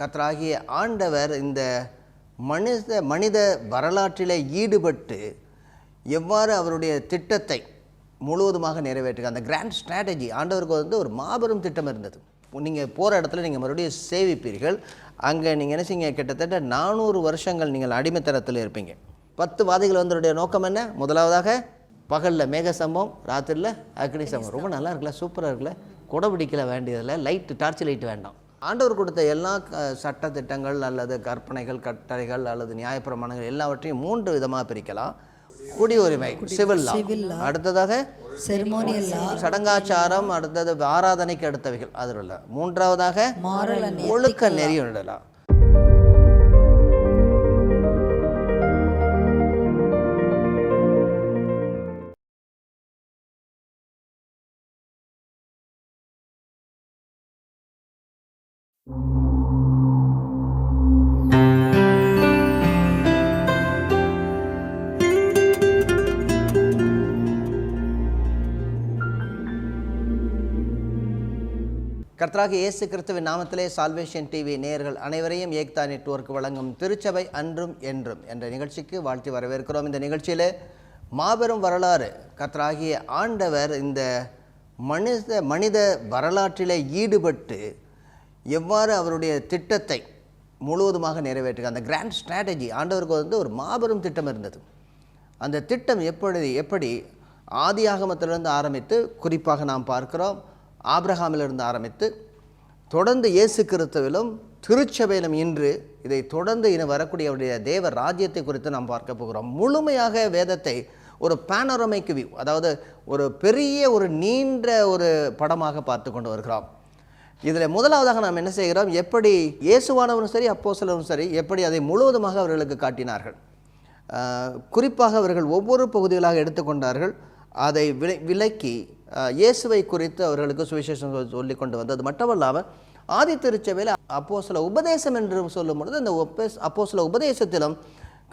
கர்த்தராகிய ஆண்டவர் இந்த மனித வரலாற்றிலே ஈடுபட்டு எவ்வாறு அவருடைய திட்டத்தை முழுவதுமாக நிறைவேற்றுங்க. அந்த கிராண்ட் ஸ்ட்ராட்டஜி ஆண்டவருக்கு வந்து ஒரு மாபெரும் திட்டம் இருந்தது. நீங்கள் போகிற இடத்துல நீங்கள் மறுபடியும் சேவிப்பீர்கள். அங்கே நீங்கள் என்ன செய்யுங்க, கிட்டத்தட்ட 400 வருஷங்கள் நீங்கள் அடிமைத்தனத்தில் இருப்பீங்க. 10 வாதைகள் வந்தவருடைய நோக்கம் என்ன? முதலாவதாக பகலில் மேக சம்பவம், ராத்திரியில் அக்னி சம்பவம். ரொம்ப நல்லா இருக்குல்ல, சூப்பராக இருக்குல்ல. குடை பிடிக்கல வேண்டியதில்லை, லைட்டு டார்ச் லைட் வேண்டாம். ஆண்டவர் கொடுத்த எல்லா சட்ட திட்டங்கள் அல்லது கற்பனைகள், கட்டளைகள் அல்லது நியாயப்பிரமாணங்கள் எல்லாவற்றையும் 3 விதமாக பிரிக்கலாம். குடியுரிமை, சிவில் லா. அடுத்ததாக செரிமோனியல் லா, சடங்காச்சாரம். அடுத்தது ஆராதனைக்கு அடுத்தவைகள் அதில். மூன்றாவதாக ஒழுக்க நெறியுடலாம். கர்த்தராகிய இயேசு கிறிஸ்துவின் நாமத்திலே சால்வேஷன் டிவி நேயர்கள் அனைவரையும் ஏக்தா நெட்வொர்க் வழங்கும் திருச்சபை அன்றும் என்றும் என்ற நிகழ்ச்சிக்கு வாழ்த்தி வரவேற்கிறோம். இந்த நிகழ்ச்சியில் மாபெரும் வரலாறு கர்த்தராகிய ஆண்டவர் இந்த மனித வரலாற்றிலே ஈடுபட்டு எவ்வாறு அவருடைய திட்டத்தை முழுவதுமாக நிறைவேற்றுங்க. அந்த கிராண்ட் ஸ்ட்ராட்டஜி ஆண்டவருக்கு வந்து ஒரு மாபெரும் திட்டம் இருந்தது. அந்த திட்டம் எப்படி ஆதியாகமத்திலிருந்து ஆரம்பித்து குறிப்பாக நாம் பார்க்கிறோம், ஆபிரகாமிலிருந்து ஆரம்பித்து தொடர்ந்து இயேசு கிறிஸ்துவிலும் திருச்சபையிலும் இன்று இதை தொடர்ந்து வரக்கூடிய அவருடைய தேவ ராஜ்யத்தை குறித்து நாம் பார்க்க போகிறோம். முழுமையாக வேதத்தை ஒரு பேனோரமிக் வியூ, அதாவது ஒரு பெரிய ஒரு நீண்ட ஒரு படமாக பார்த்து கொண்டு வருகிறோம். இதில் முதலாவதாக நாம் என்ன செய்கிறோம், எப்படி இயேசுவானவரும் சரி அப்போஸ்தலரும் சரி எப்படி அதை முழுவதுமாக அவர்களுக்கு காட்டினார்கள். குறிப்பாக அவர்கள் ஒவ்வொரு பகுதிகளாக எடுத்துக்கொண்டார்கள். அதை விலக்கி இயேசுவை குறித்து அவர்களுக்கு சுவிசேஷம் சொல்லி கொண்டு வந்தது மட்டுமல்லாமல் ஆதி திருச்சபையில் அப்போஸ்தல உபதேசம் என்று சொல்லும் பொழுது அந்த அப்போஸ்தல உபதேசத்திலும்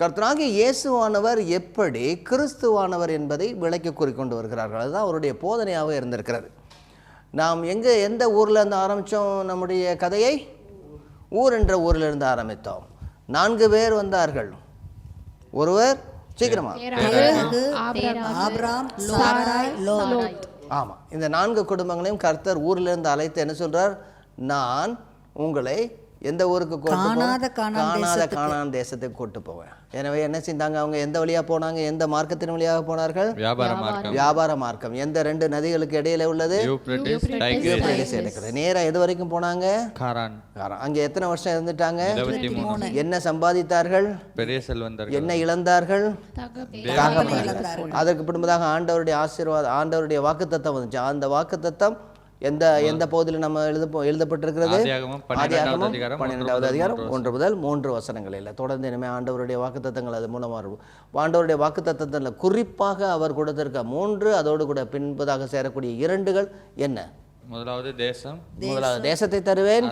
கர்த்தராகிய இயேசுவானவர் எப்படி கிறிஸ்துவானவர் என்பதை விளக்கி கூறிக்கொண்டு வருகிறார்கள். அதுதான் அவருடைய போதனையாக இருந்திருக்கிறது. நாம் எந்த ஊரில் இருந்து ஆரம்பித்தோம் நம்முடைய கதையை? ஊர் என்ற ஊரிலிருந்து ஆரம்பித்தோம். 4 பேர் வந்தார்கள். ஒருவர் சீக்கிரமா ஆமாம், இந்த 4 குடும்பங்களையும் கர்த்தர் ஊரிலிருந்து அழைத்து என்ன சொல்றார், நான் உங்களை எந்த ஊருக்கு காணாத கானான் தேசத்துக்கு கூட்டு போவேன். எனவே என்ன செஞ்சாங்க, அவங்க எந்த வழியா போனாங்க? எந்த மார்க்கத்தின் வழியாக போனார்கள்? வியாபார மார்க்கம். எந்த 2 நதிகளுக்கு இடையில உள்ளது? நேரா எது வரைக்கும் போனாங்க? காரான். அங்க எத்தனை வருஷம் இருந்துட்டாங்க? 23. என்ன சம்பாதித்தார்கள்? பெரிய செல்வந்தர்கள். என்ன இழந்தார்கள்? அதற்கு பின்பதாக ஆண்டவருடைய ஆசீர்வாதம், ஆண்டவருடைய வாக்குத்தத்தம் வந்துச்சு. அந்த வாக்குத்தத்தம் எந்த பகுதியில் நம்ம எழுதப்பட்டிருக்கிறது? ஆதியாகமம் 12வது அதிகாரம் 1 முதல் 3 வசனங்களில் தொடர்ந்து இனிமேல் ஆண்டவருடைய வாக்குத்தத்தங்கள் அது மூலமாக இருக்கும். ஆண்டவருடைய வாக்குத்தத்தத்தில் குறிப்பாக அவர் கொடுத்திருக்க 3, அதோடு கூட பின்பதாக சேரக்கூடிய 2கள் என்ன? முதலாவது தேசத்தை தருவேன்,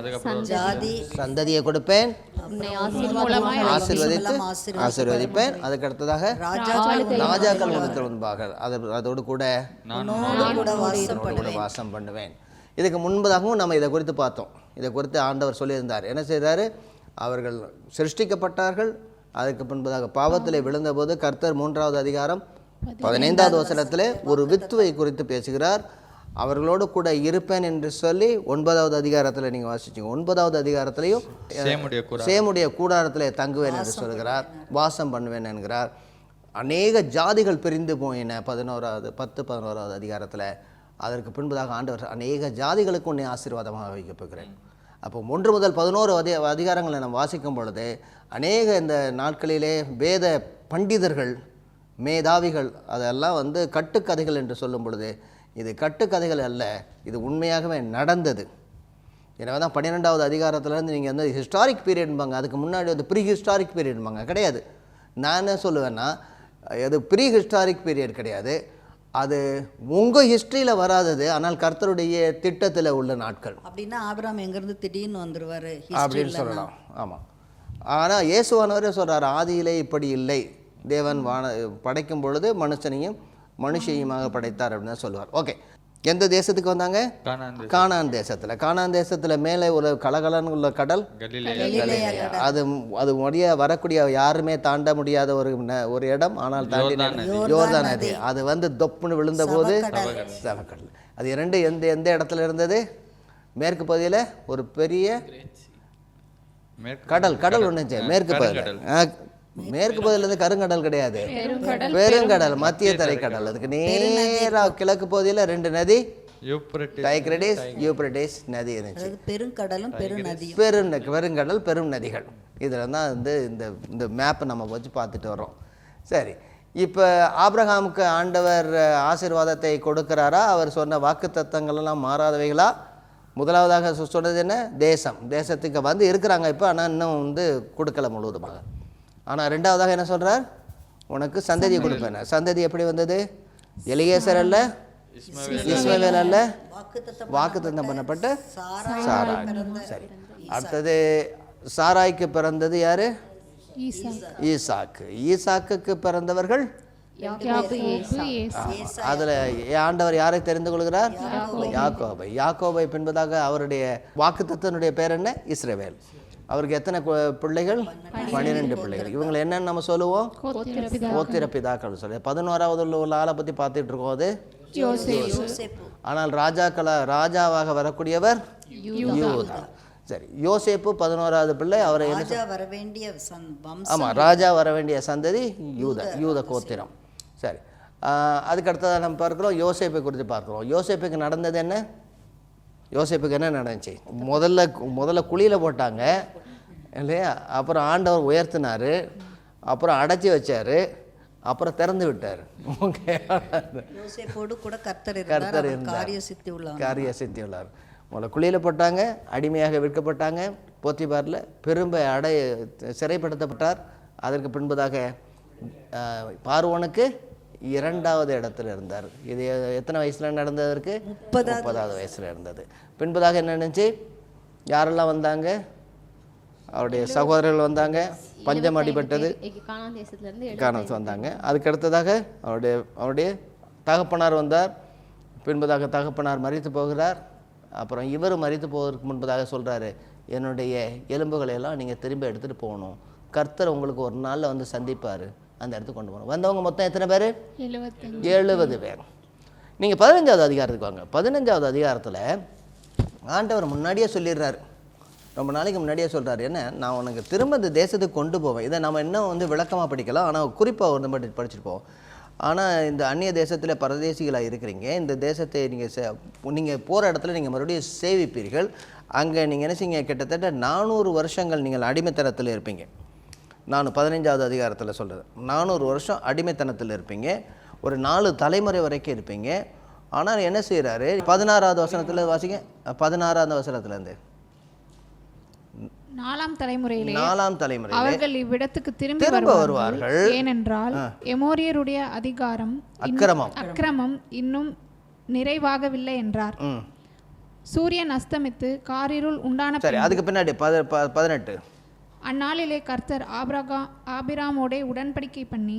சந்ததியை கொடுப்பேன், ஆசீர்வதிப்பேன். அதுக்கு அடுத்ததாக ராஜாக்கள் முன்பாக அதோடு கூட வாசம் பண்ணுவேன். இதுக்கு முன்பதாகவும் நம்ம இதை குறித்து பார்த்தோம். இதை குறித்து ஆண்டவர் சொல்லியிருந்தார். என்ன செய்தார்? அவர்கள் சிருஷ்டிக்கப்பட்டார்கள். அதுக்கு பின்பதாக பாவத்திலே விழுந்தபோது கர்த்தர் 3வது அதிகாரம் 15வது வசனத்திலே ஒரு வித்துவை குறித்து பேசுகிறார். அவர்களோடு கூட இருப்பேன் என்று சொல்லி 9வது அதிகாரத்தில் நீங்கள் வாசிச்சிங்க. 9வது அதிகாரத்திலையும் சேமுடைய கூடாரத்தில் தங்குவேன் என்று சொல்கிறார், வாசம் பண்ணுவேன் என்கிறார். அநேக ஜாதிகள் பிரிந்து போயின 10-11வது அதிகாரத்தில். அதற்கு பின்பதாக ஆண்டவர் அநேக ஜாதிகளுக்கு உன்னை ஆசீர்வாதமாக வைக்கப்போகிறேன். அப்போ 1 முதல் 11 அதிகாரங்களை நாம் வாசிக்கும் பொழுது அநேக இந்த நாட்களிலே வேத பண்டிதர்கள், மேதாவிகள் அதெல்லாம் கட்டுக்கதைகள் என்று சொல்லும் பொழுது இது கட்டுக்கதைகள் அல்ல, இது உண்மையாகவே நடந்தது. எனவே தான் 12வது அதிகாரத்துலேருந்து நீங்கள் ஹிஸ்டாரிக் பீரியட்பாங்க, அதுக்கு முன்னாடி ப்ரீ ஹிஸ்டாரிக் பீரியட்பாங்க. கிடையாது. நான் என்ன சொல்லுவேன்னா, அது ப்ரீ ஹிஸ்டாரிக் பீரியட் கிடையாது, அது உங்கள் ஹிஸ்ட்ரியில் வராதது, ஆனால் கர்த்தருடைய திட்டத்தில் உள்ள நாட்கள். அப்படின்னா ஆபிரகாம் எங்கேருந்து திடீர்னு வந்துடுவார் அப்படின்னு சொல்லலாம். ஆமாம். ஆனால் இயேசுவானவரே சொல்கிறார், ஆதியிலே இப்படி இல்லை, தேவன் படைக்கும் பொழுது மனுஷனையும் மனுஷையுமாக படைத்தார் அப்படின்னு தான் சொல்லுவார். ஓகே, எந்த தேசத்துக்கு வந்தாங்க? கானான் தேசத்தில். கானான் தேசத்தில் மேலே ஒரு கலகலன்னு உள்ள கடல் அது அது வழியாக வரக்கூடிய யாருமே தாண்ட முடியாத ஒரு இடம். ஆனால் தாண்டி யோர்தான் நதி அது வந்து தொப்புன்னு விழுந்த போது சவக்கடல். அது இரண்டு எந்த இடத்துல இருந்தது? மேற்கு பகுதியில் ஒரு பெரிய கடல் ஒன்று. மேற்கு பகுதியிலேருந்து கருங்கடல் கிடையாது, பெருங்கடல், மத்திய தரைக்கடல். அதுக்கு நேராக கிழக்கு பகுதியில் ரெண்டு நதி, டைக்ரடிஸ், யூப்ரட்டிஸ் நதி இருந்துச்சு. பெருங்கடல், பெரும் நதிகள். இதில் தான் வந்து இந்த மேப்பை நம்ம வச்சு பார்த்துட்டு வரோம். சரி, இப்போ ஆபிரகாமுக்கு ஆண்டவர் ஆசீர்வாதத்தை கொடுக்கிறாரா? அவர் சொன்ன வாக்கு தத்தங்கள்லாம் மாறாதவைகளா? முதலாவதாக சொன்னது என்ன? தேசத்துக்கு வந்து இருக்கிறாங்க இப்போ, ஆனால் இன்னும் வந்து கொடுக்கல முழுவதுமாக. ஆனால் ரெண்டாவதாக என்ன சொல்கிறார்? உனக்கு சந்ததியை கொடுப்பேன். சந்ததி எப்படி வந்தது? எலியேசர் அல்ல, இஸ்மவேல் அல்ல, வாக்குத்தத்தம் பண்ணப்பட்ட சாராய். சரி, அடுத்தது சாராய்க்கு பிறந்தது யாரு? ஈசாக்குக்கு பிறந்தவர்கள் அதில் ஆண்டவர் யாரை தெரிந்து கொள்கிறார்? யாக்கோபை பின்பதாக அவருடைய வாக்குத்தத்தனுடைய பேர் என்ன? இஸ்ரவேல். அவருக்கு எத்தனை பிள்ளைகள்? 12 பிள்ளைகள். இவங்களை என்னன்னு நம்ம சொல்லுவோம்? கோத்திர பிதாக்கள் சொல்லி 11வது உள்ள ஆளை பற்றி பார்த்துட்டு இருக்கோம். அது ஆனால் ராஜாவாக வரக்கூடியவர் யூதா. சரி, யோசேப்பு 11வது பிள்ளை. அவரை ராஜா வர வேண்டிய சந்ததி யூத கோத்திரம். சரி, அதுக்கு அடுத்ததாக நம்ம பார்க்குறோம் யோசேப்பை குறித்து பார்க்குறோம். யோசேப்புக்கு நடந்தது என்ன? யோசேப்புக்கு என்ன நடந்துச்சு? முதல்ல குழியில் போட்டாங்க இல்லையா? அப்புறம் ஆண்டவர் உயர்த்தினார், அப்புறம் அடைச்சி வச்சார், அப்புறம் திறந்து விட்டார். கர்த்தர் காரிய சித்தி உள்ளார். முதல்ல குழியில் போட்டாங்க, அடிமையாக விற்கப்பட்டாங்க போத்திபாரில், சிறைப்படுத்தப்பட்டார். அதற்கு பின்பதாக பார்வோனுக்கு 2வது இடத்துல இருந்தார். இது எத்தனை வயசில் நடந்ததற்கு? 30வது வயசில் இருந்தது. பின்பதாக என்ன நினச்சி? யாரெல்லாம் வந்தாங்க? அவருடைய சகோதரர்கள் வந்தாங்க, பஞ்சம் அடிபட்டது, கானான் வந்தாங்க. அதுக்கு அடுத்ததாக அவருடைய தகப்பனார் வந்தார். பின்பதாக தகப்பனார் மரித்து போகிறார். அப்புறம் இவர் மரித்து போவதற்கு முன்பதாக சொல்கிறாரு, என்னுடைய எலும்புகளை எல்லாம் நீங்கள் திரும்ப எடுத்துகிட்டு போகணும், கர்த்தர் உங்களுக்கு ஒரு நாளில் வந்து சந்திப்பார், அந்த இடத்துக்கு கொண்டு போகணும். வந்தவங்க மொத்தம் எத்தனை பேர்? 70 பேர். நீங்கள் 15வது அதிகாரத்துக்கு வாங்க. 15வது அதிகாரத்தில் ஆண்டவர் முன்னாடியே சொல்லிடுறாரு, ரொம்ப நாளைக்கு முன்னாடியே சொல்கிறார், என்ன, நான் உனக்கு திரும்ப இந்த தேசத்துக்கு கொண்டு போவேன். இதை நம்ம இன்னும் வந்து விளக்கமாக படிக்கலாம், ஆனால் குறிப்பாக ஒரு மட்டும் படிச்சுட்டு போவோம். ஆனால் இந்த அந்நிய தேசத்தில் பரதேசிகளாக இருக்கிறீங்க, இந்த தேசத்தை நீங்கள் போகிற இடத்துல நீங்கள் மறுபடியும் சேவிப்பீர்கள். அங்கே நீங்கள் என்ன செய்யுங்க, கிட்டத்தட்ட 400 வருஷங்கள் நீங்கள் அடிமைத்தனத்தில் இருப்பீங்க. நான் 15வது அதிகாரத்தில் சொல்கிறது, 400 வருஷம் அடிமைத்தனத்தில் இருப்பீங்க, ஒரு 4 தலைமுறை வரைக்கும் இருப்பீங்க. ஆனால் என்ன செய்கிறாரு? 16வது வசனத்தில் வாசிங்க. 16வது வசனத்துலேருந்து 4ஆம் தலைமுறையிலே அவர்கள் இவ்விடத்துக்கு திரும்பி வருவார்கள். ஏனென்றால் எமோரியருடைய அதிகாரம் அக்கிரமம் இன்னும் நிறைவாகவில்லை என்றார். சூரியன் அஸ்தமித்து காரிருள் உண்டான. சரி, அதுக்கு பின்னாடி 18. அந்நாளிலே கர்த்தர் ஆபிராமோடே உடன்படிக்கை பண்ணி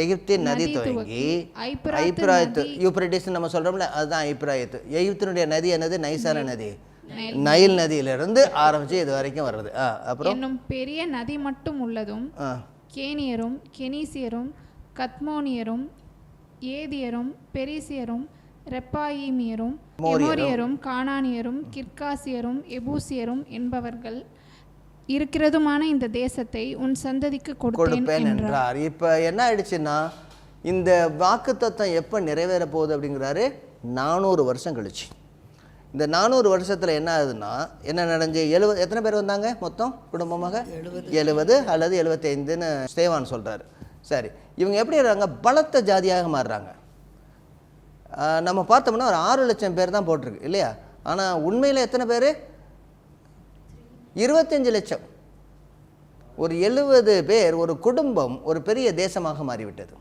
எகிப்தின் நதி துவங்கி ஐப்பிராயத்து, யூப்ரட்டிஸ் நம்ம சொல்றோம்ல, அதுதான் ஐப்பிராயத்து. எகிப்தினுடைய நதி என்னது? நைசான நதி, நைல் நதியிலிருந்து ஆரம்பிச்சு இது வரைக்கும் வர்றது. அப்புறம் இன்னும் பெரிய நதி மட்டும் உள்ளதும் கேனியரும் கெனீசியரும் கத்மோனியரும் ஏதியரும் பெரிசியரும் ரெப்பாயிமியரும் எமோரியரும் கானானியரும் கிர்காசியரும் எபூசியரும் என்பவர்கள் இருக்கிறதுமான இந்த தேசத்தை உன் சந்ததிக்கு கொடுப்பேன் என்றார். இப்போ என்ன ஆயிடுச்சுன்னா, இந்த வாக்குத்தத்தம் எப்போ நிறைவேற போகுது அப்படிங்கிறாரு? 400 வருஷம் கழிச்சு. இந்த 400 வருஷத்தில் என்ன ஆகுதுன்னா, என்ன நடந்து 70 எத்தனை பேர் வந்தாங்க மொத்தம் குடும்பமாக? 70 அல்லது 75ன்னு ஸ்தேவான் சொல்கிறாரு. சரி, இவங்க எப்படி இருக்காங்க? பலத்த ஜாதியாக மாறுறாங்க. நம்ம பார்த்தோம்னா ஒரு 6 லட்சம் பேர் தான் போட்டிருக்கு இல்லையா? ஆனால் உண்மையில் எத்தனை பேர்? 25 லட்சம். ஒரு 70 பேர், ஒரு குடும்பம் ஒரு பெரிய தேசமாக மாறிவிட்டது.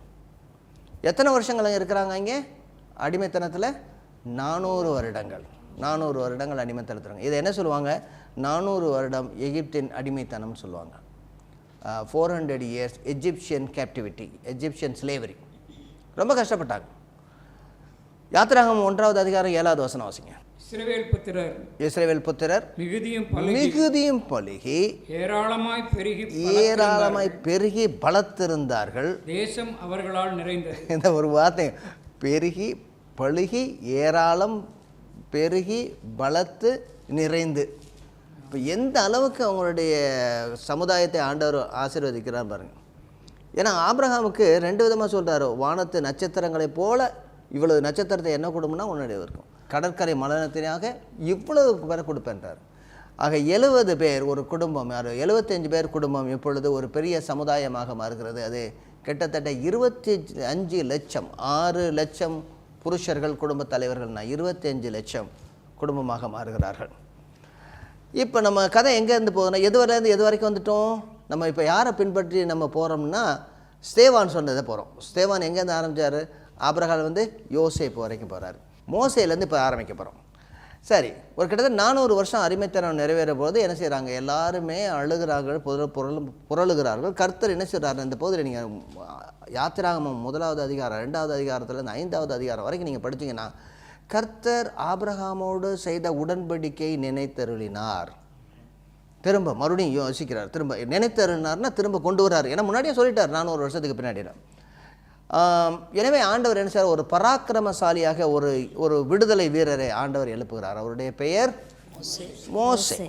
எத்தனை வருஷங்கள் இருக்கிறாங்க இங்கே அடிமைத்தனத்தில்? 400 வருடங்கள். 400 வருடங்கள் அடிமைத்தனத்துறாங்க. இதை என்ன சொல்லுவாங்க? 400 வருடம் எகிப்தின் அடிமைத்தனம் சொல்லுவாங்க. 400 years Egyptian captivity, Egyptian slavery. ரொம்ப கஷ்டப்பட்டாங்க. யாத்திராகமம் 1வது அதிகாரம் 7வது வசனம் வாசிங்க. இஸ்ரவேல் புத்திரர் மிகுதியும் பலுகி ஏராளமாய் பெருகி பலத்திருந்தார்கள். தேசம் அவர்களால் நிறைந்தது. இந்த ஒரு வார்த்தை, பெருகி பழுகி ஏராளம் பெருகி பலத்து நிறைந்து. இப்போ எந்த அளவுக்கு அவங்களுடைய சமுதாயத்தை ஆண்டவர் ஆசீர்வதிக்கிறார் பாருங்கள். ஏன்னா ஆபிரகாமுக்கு 2 விதமாக சொல்கிறார். வானத்து நட்சத்திரங்களைப் போல இவ்வளவு நட்சத்திரத்தை என்ன கொடுமுன்னா உன்னுடைய இருக்கும், கடற்கரை மலனத்தினாக இவ்வளவு பேரை கொடுப்பேன்றார். ஆக 70 பேர் ஒரு குடும்பம், 75 பேர் குடும்பம் இப்பொழுது ஒரு பெரிய சமுதாயமாக மாறுகிறது. அது கிட்டத்தட்ட 25 லட்சம், 6 லட்சம் புருஷர்கள் குடும்ப தலைவர்கள்னா 25 லட்சம் குடும்பமாக மாறுகிறார்கள். இப்போ நம்ம கதை எங்கேருந்து போகுதுன்னா, எதுவரையிலேருந்து எது வரைக்கும் வந்துட்டோம்? நம்ம இப்போ யாரை பின்பற்றி நம்ம போகிறோம்னா ஸ்தேவான் சொன்னதை போகிறோம். ஸ்தேவான் எங்கேருந்து ஆரம்பித்தார்? ஆபிரகாம் வந்து யோசேப்பு வரைக்கும் போகிறார். மோசேலேருந்து இப்போ ஆரம்பிக்க போகிறோம். சரி, ஒரு கிட்டத்தட்ட 400 வருஷம் அடிமைத்தனம் நிறைவேற போது என்ன செய்கிறாங்க? எல்லாருமே அழுகிறார்கள், புரளுகிறார்கள். கர்த்தர் என்ன செய்கிறார்? இந்த போதில் நீங்கள் யாத்திராகமம் 1வது அதிகாரம் 2வது அதிகாரத்துலேருந்து 5வது அதிகாரம் வரைக்கும் நீங்கள் படித்தீங்கன்னா, கர்த்தர் ஆபிரகாமோடு செய்த உடன்படிக்கை நினைத்தருளினார். திரும்ப மறுபடியும் யோசிக்கிறார். திரும்ப நினைத்தருளினார்னா திரும்ப கொண்டு வர்றார். ஏன்னா முன்னாடியே சொல்லிட்டார் 400 வருஷத்துக்கு பின்னாடி. எனவே ஆண்டவர் என்ன செய்றார்? ஒரு பராக்கிரமசாலியாக ஒரு விடுதலை வீரரை ஆண்டவர் எழுப்புகிறார். அவருடைய பெயர் மோசே.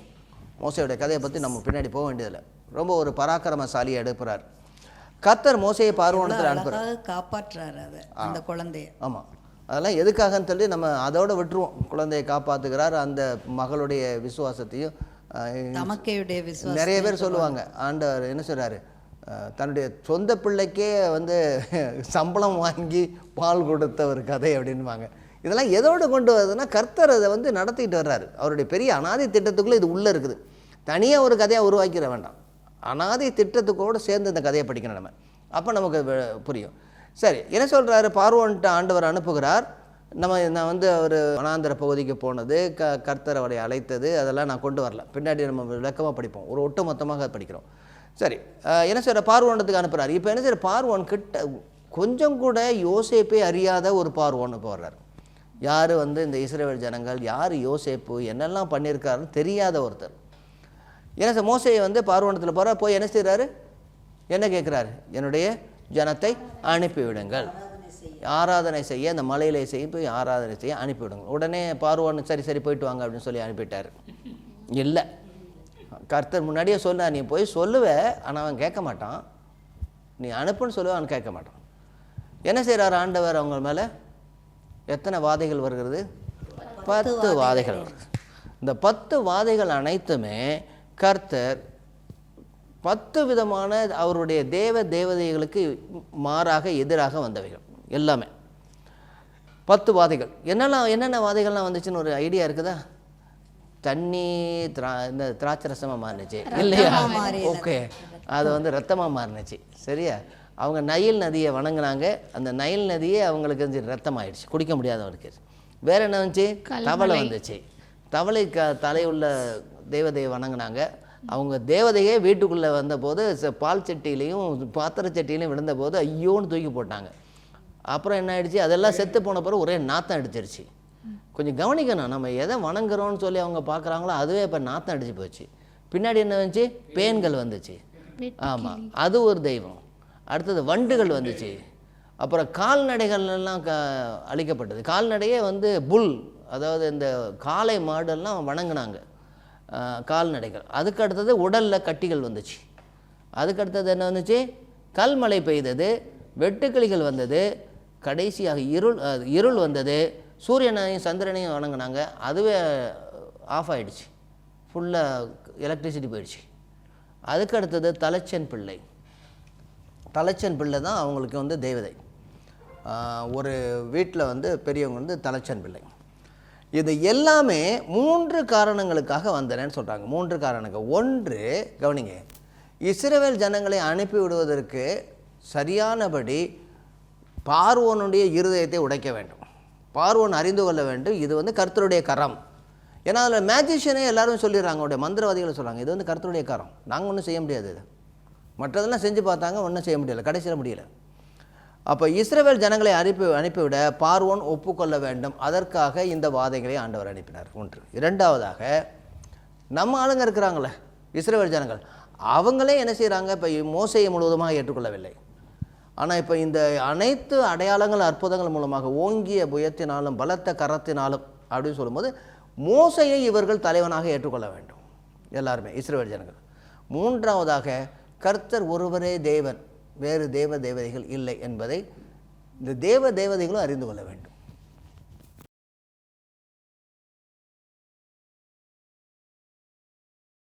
மோசையுடைய கதையை பற்றி நம்ம பின்னாடி போக வேண்டியதில்லை. ரொம்ப ஒரு பராக்கிரமசாலியை எழுப்புறார். கர்த்தர் மோசையை பார்வோனத்தில் அனுப்புகிறார், காப்பாற்றுறாரு அதை, அந்த குழந்தைய. ஆமாம், அதெல்லாம் எதுக்காகன்னு சொல்லி நம்ம அதோட விட்டுருவோம். குழந்தையை காப்பாற்றுகிறார். அந்த மகளுடைய விசுவாசத்தையும் நிறைய பேர் சொல்லுவாங்க. ஆண்டவர் என்ன சொல்கிறாரு? தன்னுடைய சொந்த பிள்ளைக்கே வந்து சம்பளம் வாங்கி பால் கொடுத்த ஒரு கதை அப்படின்வாங்க. இதெல்லாம் எதோடு கொண்டு வருதுன்னா, கர்த்தர் அதை வந்து நடத்திட்டு வர்றாரு. அவருடைய பெரிய அனாதை திட்டத்துக்குள்ளே இது உள்ளே இருக்குது. தனியாக ஒரு கதையாக உருவாக்கிட வேண்டாம். அனாதை திட்டத்துக்கோடு சேர்ந்து இந்த கதையை படிக்கணும் நம்ம. அப்போ நமக்கு புரியும். சரி, என்ன சொல்கிறாரு? பார்வோன்ட்டு ஆண்டவர் அனுப்புகிறார். நான் வந்து ஒரு வனாந்தர பகுதிக்கு போனது, கர்த்தர் அவரை அழைத்தது, அதெல்லாம் நான் கொண்டு வரல. பின்னாடி நம்ம விளக்கமாக படிப்போம், ஒரு ஒட்டுமொத்தமாக படிக்கிறோம். சரி, என்ன செய்கிற? பார்வோனத்துக்கு அனுப்புகிறார். இப்போ என்ன செய்கிற? பார்வோன் கிட்ட கொஞ்சம் கூட யோசேப்பை அறியாத ஒரு பார்வோன் இப்போ வர்றார். யார் வந்து இந்த இஸ்ரவேல் ஜனங்கள், யார் யோசேப்பு, என்னெல்லாம் பண்ணியிருக்காருன்னு தெரியாத ஒருத்தர். என்ன சார்? மோசையை வந்து பார்வோனத்தில் போகிற போய் என்ன செய்கிறாரு? என்ன கேட்குறாரு? என்னுடைய ஜனத்தை அனுப்பிவிடுங்கள், ஆராதனை செய்ய அந்த மலையிலே செய்ய போய் ஆராதனை செய்ய அனுப்பிவிடுங்க. உடனே பார்வோன் சரி போயிட்டு வாங்க அப்படின்னு சொல்லி அனுப்பிட்டார். இல்லை, கர்த்தர் முன்னாடியே சொன்ன, நீ போய் சொல்லுவ, ஆனால் அவன் கேட்க மாட்டான். நீ அனுப்புன்னு சொல்லுவ, அவன் கேட்க மாட்டான். என்ன செய்கிறார் ஆண்டவர்? அவங்க மேலே எத்தனை வாதைகள் வருகிறது? 10 வாதைகள் வருகிறது. இந்த 10 வாதைகள் அனைத்துமே கர்த்தர் 10 விதமான அவருடைய தேவதைகளுக்கு மாறாக எதிராக வந்தவைகள் எல்லாமே. 10 வாதைகள். என்னென்ன வாதைகள்லாம் வந்துச்சுன்னு ஒரு ஐடியா இருக்குதா? தண்ணி இந்த திராட்சை ரசமாக மாறினுச்சு இல்லையா? ஓகே, அது வந்து ரத்தமாக மாறினுச்சு. சரியா? அவங்க நைல் நதியை வணங்கினாங்க. அந்த நைல் நதியே அவங்களுக்கு ரத்தமாயிடுச்சு, குடிக்க முடியாதவருக்கு. வேற என்ன வந்துச்சு? தவளை வந்துச்சு. தவளை தலையுள்ள தேவதையை வணங்கினாங்க. அவங்க தேவதையே வீட்டுக்குள்ளே வந்தபோது பால் சட்டியிலையும் பாத்திர சட்டியிலையும் விழுந்தபோது ஐயோன்னு தூக்கி போட்டாங்க. அப்புறம் என்ன ஆயிடுச்சு? அதெல்லாம் செத்து போன பிறகு ஒரே நாத்தம் அடிச்சிருச்சு. கொஞ்சம் கவனிக்கணும், நம்ம எதை வணங்குறோன்னு சொல்லி அவங்க பார்க்குறாங்களோ அதுவே இப்போ நாத்தம் அடிச்சு போச்சு. பின்னாடி என்ன வந்துச்சு? பேன்கள் வந்துச்சு. ஆமாம், அது ஒரு தெய்வம். அடுத்தது வண்டுகள் வந்துச்சு. அப்புறம் கால்நடைகள்லாம் அழிக்கப்பட்டது. கால்நடையே வந்து புல், அதாவது இந்த காளை மாடெல்லாம் வணங்கினாங்க கால்நடைகள். அதுக்கு அடுத்தது உடலில் கட்டிகள் வந்துச்சு. அதுக்கு அடுத்தது என்ன வந்துச்சு? கல்மழை பெய்தது, வெட்டுக்கிளிகள் வந்தது, கடைசியாக இருள் வந்தது. சூரியனையும் சந்திரனையும் வணங்கினாங்க, அதுவே ஆஃப் ஆகிடுச்சு, ஃபுல்லாக எலக்ட்ரிசிட்டி போயிடுச்சு. அதுக்கு அடுத்தது தலைச்சன் பிள்ளை. தலைச்சன் பிள்ளை தான் அவங்களுக்கு வந்து தேவதை. ஒரு வீட்டில் வந்து பெரியவங்க வந்து தலைச்சன் பிள்ளை. இது எல்லாமே 3 காரணங்களுக்காக வந்தனேன்னு சொல்கிறாங்க. 3 காரணங்கள். ஒன்று, கவனிங்க, இஸ்ரவேல் ஜனங்களை அனுப்பி விடுவதற்கு சரியானபடி பார்வோனுடைய இருதயத்தை உடைக்க வேண்டும். பார்வோன் அறிந்து கொள்ள வேண்டும் இது வந்து கர்த்தருடைய கரம். ஏன்னா அதில் மேஜிஷியனே எல்லாரும் சொல்லிடுறாங்க, அவருடைய மந்திரவாதிகள் சொல்கிறாங்க, இது வந்து கர்த்தருடைய கரம், நாங்கள் ஒன்றும் செய்ய முடியாது. இது மற்றதெல்லாம் செஞ்சு பார்த்தாங்க, ஒன்றும் செய்ய முடியலை, கடைசியில் முடியலை. அப்போ இஸ்ரவேல் ஜனங்களை அனுப்பிவிட பார்வோன் ஒப்புக்கொள்ள வேண்டும். அதற்காக இந்த வாதைகளை ஆண்டவர் அனுப்பினார். ஒன்று. இரண்டாவதாக நம்ம ஆளுங்க இருக்கிறாங்களே இஸ்ரவேல் ஜனங்கள், அவங்களே என்ன செய்கிறாங்க, இப்போ மோசையை முழுவதுமாக ஏற்றுக்கொள்ளவில்லை. ஆனால் இப்போ இந்த அனைத்து அடையாளங்கள் அற்புதங்கள் மூலமாக ஓங்கிய புயத்தினாலும் பலத்த கரத்தினாலும் அப்படின்னு சொல்லும்போது மோசையை இவர்கள் தலைவனாக ஏற்றுக்கொள்ள வேண்டும் எல்லாருமே இஸ்ரவேல் ஜனங்கள். மூன்றாவதாக கர்த்தர் ஒருவரே தேவன், வேறு தேவதைகள் இல்லை என்பதை இந்த தேவதைகளும் அறிந்து கொள்ள வேண்டும்.